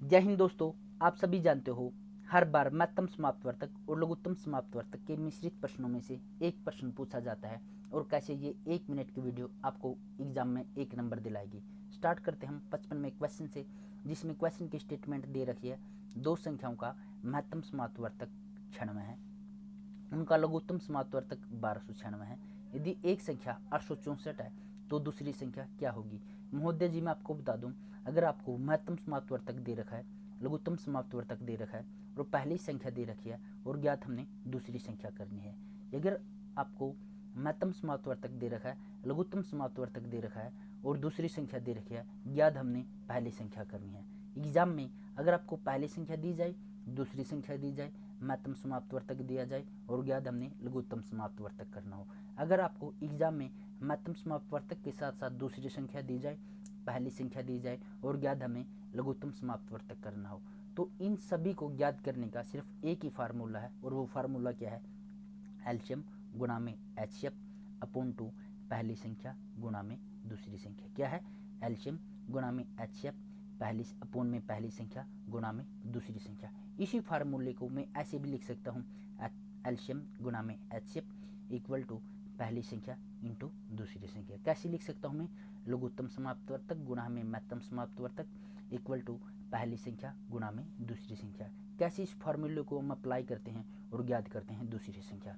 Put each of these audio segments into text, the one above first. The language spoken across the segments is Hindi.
जय हिंद दोस्तों, आप सभी जानते हो हर बार महत्तम समाप्तवर्तक और लघुत्तम समाप्तवर्तक के मिश्रित प्रश्नों में से एक प्रश्न पूछा जाता है और कैसे ये 1 मिनट की वीडियो आपको एग्जाम में 1 नंबर दिलाएगी। स्टार्ट करते हैं हम 55वें क्वेश्चन से, जिसमें क्वेश्चन की स्टेटमेंट दे रखी है। दो संख्याओं का महत्तम समाप्तवर्तक 96 है, उनका लघुत्तम समाप्तवर्तक 1296 है। यदि एक संख्या 864 है तो दूसरी संख्या क्या होगी। महोदय जी, मैं आपको बता दूं, अगर आपको महत्तम समाप्तवर्तक दे रखा है, लघुत्तम समाप्तवर्तक दे रखा है और पहली संख्या दे रखी है और ज्ञात हमने दूसरी संख्या करनी है। अगर आपको महत्तम समाप्तवर्तक दे रखा है, लघुत्तम समाप्तवर्तक दे रखा है और दूसरी संख्या दे रखी है, ज्ञात हमने पहली संख्या करनी है। एग्जाम में अगर आपको पहली संख्या दी जाए, दूसरी संख्या दी जाए, महत्तम समाप्तवर्तक दिया जाए और ज्ञात हमने लघुत्तम समाप्तवर्तक करना हो। अगर आपको एग्जाम में महत्तम समाप्तवर्तक के साथ साथ दूसरी संख्या दी जाए, पहली संख्या दी जाए और ज्ञात हमें लघुत्तम समाप्तवर्तक करना हो, तो इन सभी को ज्ञात करने का सिर्फ एक ही फार्मूला है और वो फार्मूला क्या है? एलसीएम गुणा में एचसीएफ अपॉन 2 पहली संख्या गुणा में दूसरी संख्या। क्या है? एलसीएम गुणा में एचसीएफ पहली अपॉन में पहली संख्या गुणा में दूसरी संख्या। इसी फार्मूले को मैं ऐसे भी लिख सकता हूँ, एलसीएम गुणा में एचसीएफ इक्वल टू पहली संख्या इंटू दूसरी संख्या। कैसे लिख सकता हूँ मैं? लघुत्तम समाप्तवर्तक गुणा में महत्तम समाप्तवर्तक इक्वल टू पहली संख्या गुणा में दूसरी संख्या। कैसे इस फार्मूले को हम अप्लाई करते हैं और ज्ञात करते हैं दूसरी संख्या।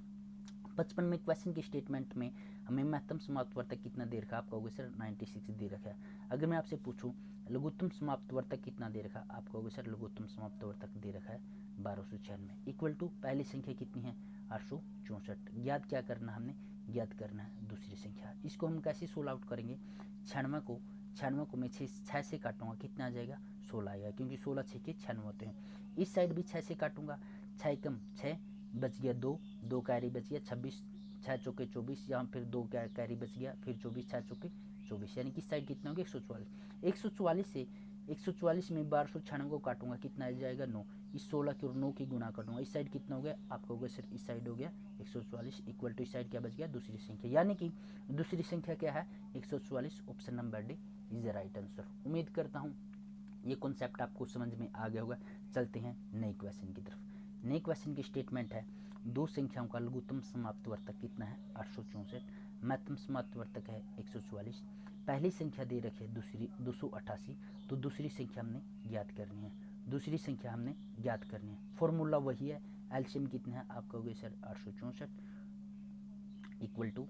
55 में क्वेश्चन की स्टेटमेंट में हमें महत्तम समाप्तवर्तक कितना दे रखा है? आपका होगा सर 96 दे रखा है। अगर मैं आपसे पूछूं लघुत्तम समाप्तवर्तक कितना दे रखा है? आपका होगा सर लघुत्तम समाप्तवर्तक दे रखा है 1296 इक्वल टू पहली संख्या कितनी है? 864। ज्ञात क्या करना, हमने ज्ञात करना है दूसरी संख्या। इसको हम कैसे सोल्व आउट करेंगे? 96 को मैं 6 से काटूंगा, कितना आ जाएगा? 16 आएगा, क्योंकि 16 6 के 96 होते हैं। इस साइड भी 6 से काटूंगा, 6 कम 6 बच गया 2 कैरी बच गया 26, 6 चौके 24, यहाँ फिर 2 कैरी बच गया, फिर 24 6 चौके 24, यानी कि साइड कितना हो गया? 144। 144 से 144 में 1296 को काटूंगा, कितना आ जाएगा? 9। इस 16 की और 9 की गुणा कर दूंगा, इस साइड कितना हो गया? आपका हो गया सर इस साइड हो गया 144 इक्वल टू इस साइड क्या बच गया? दूसरी संख्या, यानी कि दूसरी संख्या क्या है? 144। Option number D is the right answer. उम्मीद करता हूँ ये कॉन्सेप्ट आपको समझ में आ गया होगा। चलते हैं नए क्वेश्चन की तरफ। नए क्वेश्चन की स्टेटमेंट है, दो संख्याओं का लघुत्तम समाप्तवर्तक कितना है? 864। महत्तम समाप्तवर्तक है 144। पहली संख्या दे रखी है दूसरी 288, तो दूसरी संख्या हमने ज्ञात करनी है। दूसरी संख्या हमने ज्ञात करनी है। फॉर्मूला वही है, एलसीएम कितना है? आपका हो गया सर 864 इक्वल टू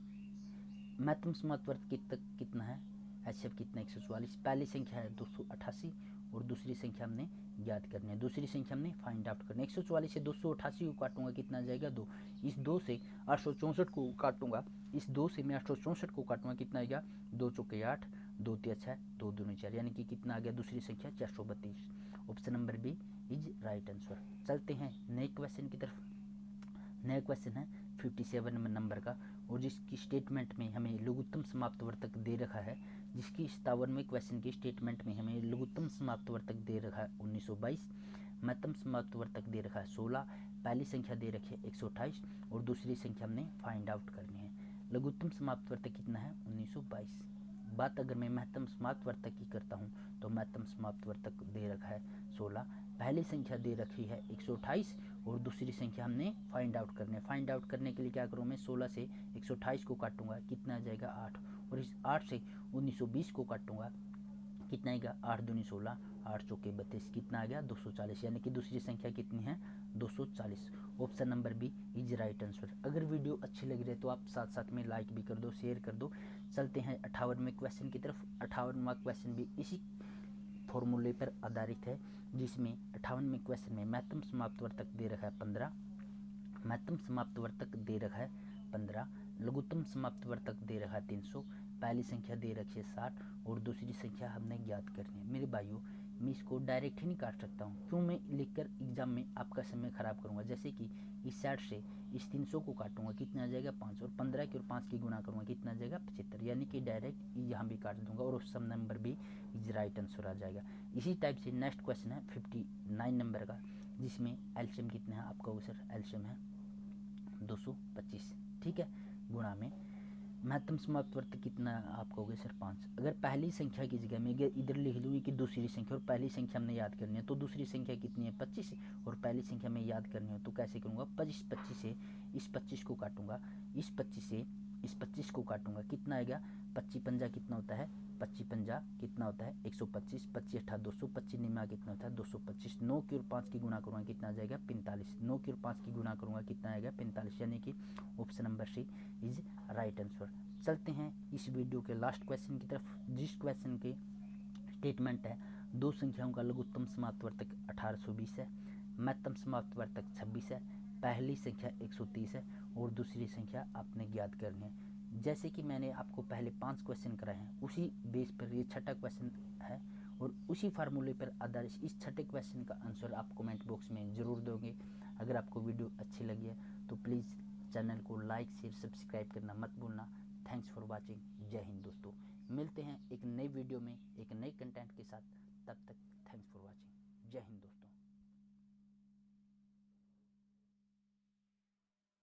महत्तम समाप्तवर्तक कितना है? एचसीएफ कितना? 144। पहली संख्या है 288 और दूसरी संख्या हमने ज्ञात करनी है। दूसरी संख्या हमने फाइंड आउट करनी है। 144 से 288 को काटूंगा, कितना आ जाएगा? 2। इस 2 से 864 को काटूंगा, इस 2 से मैं 864 को काटूंगा, कितना आएगा? 2 चौके 8, 2 तिया 6, 2 दूनी 4, यानी कि कितना आ गया? दूसरी संख्या 432। Option number B is right answer. चलते हैं नए क्वेश्चन की तरफ। नया क्वेश्चन है 57 नंबर का, और जिसकी स्टेटमेंट में हमें लघुत्तम समाप्तवर्तक दे रखा है। जिसकी 57वें क्वेश्चन की स्टेटमेंट में हमें लघुत्तम समाप्तवर्तक दे रखा है 1922, महत्तम समाप्तवर्तक दे रखा है 16, पहली संख्या दे रखी है 128 और दूसरी संख्या हमने फाइंड आउट करनी है। लघुत्तम समाप्तवर्तक कितना है? 1922। बात अगर मैं महत्तम समाप्तवर्तक की करता हूँ तो महत्तम समाप्तवर्तक दे रखा है 16, पहली संख्या दे रखी है 128 और दूसरी संख्या हमने फाइंड आउट करनी है। फाइंड आउट करने के लिए क्या करूँ मैं? 16 से 128 को काटूंगा, कितना आ जाएगा? 8, और इस 8 से 1920 को काटूंगा, कितना आएगा? 8 दूनी 16, 8 चौके 32, कितना आ गया? 240, यानी कि दूसरी संख्या कितनी है? 240। Option number B is right answer. अगर वीडियो अच्छी लग रही है तो आप साथ साथ में लाइक भी कर दो, शेयर कर दो। चलते हैं 58वें क्वेश्चन की तरफ। 58वां क्वेश्चन भी इसी फॉर्मूले पर आधारित है, जिसमें 58वें क्वेश्चन में महत्तम समाप्तवर्तक दे रखा है 15, महत्तम समाप्तवर्तक दे रखा है 15, लघुत्तम समाप्तवर्तक दे रखा है 300, पहली संख्या दे रखी है 60 और दूसरी संख्या हमने ज्ञात करनी है। मेरे भाइयों, मैं इसको डायरेक्ट ही नहीं काट सकता हूँ, क्यों? मैं लिखकर एग्जाम में आपका समय खराब करूँगा। जैसे कि इस 60 से इस 300 को काटूंगा, कितना आ जाएगा? 5, और 15 की और 5 की गुणा करूँगा, कितना आ जाएगा? 75, यानी कि डायरेक्ट यहाँ भी काट दूंगा और option number B is right answer आ जाएगा। इसी टाइप से नेक्स्ट क्वेश्चन है 59 नंबर का, जिसमें एलसीएम कितना है? आपका सर एलसीएम है 225, ठीक है, गुणा में महत्तम समाप्तवर्त कितना आप कहोगे सर 5। अगर पहली संख्या की जगह मैं इधर लिख दूँगी कि दूसरी संख्या, और पहली संख्या हमने याद करनी है, तो दूसरी संख्या कितनी है 25, और पहली संख्या में याद करनी हो तो कैसे करूँगा, 25 से इस 25 को काटूंगा, इस 25 से इस 25 को काटूंगा, कितना आएगा 25 पंजा कितना होता है, 25 पंजा कितना होता है 125, 25 अट्ठा 200, 25 निमा कितना होता है 225, 9 की और 5 की गुणा करूँगा कितना आ जाएगा 45, 9 की और 5 की गुणा करूँगा कितना आएगा 45, यानी कि option number C is right answer. चलते हैं इस वीडियो के लास्ट क्वेश्चन की तरफ, जिस क्वेश्चन के स्टेटमेंट है दो संख्याओं का लघुत्तम समाप्तवर्तक 1820 है, महत्तम समाप्तवर्तक 26 है, पहली संख्या 130 है और दूसरी संख्या आपने ज्ञात करनी है। जैसे कि मैंने आपको पहले 5 क्वेश्चन कराए हैं, उसी बेस पर ये छठा क्वेश्चन है और उसी फार्मूले पर आधारित इस छठे क्वेश्चन का आंसर आप कमेंट बॉक्स में ज़रूर दोगे। अगर आपको वीडियो अच्छी लगी है तो प्लीज़ चैनल को लाइक शेयर सब्सक्राइब करना मत भूलना। Thanks for watching. जय हिंद दोस्तों, मिलते हैं एक नई वीडियो में एक नए कंटेंट के साथ, तब तक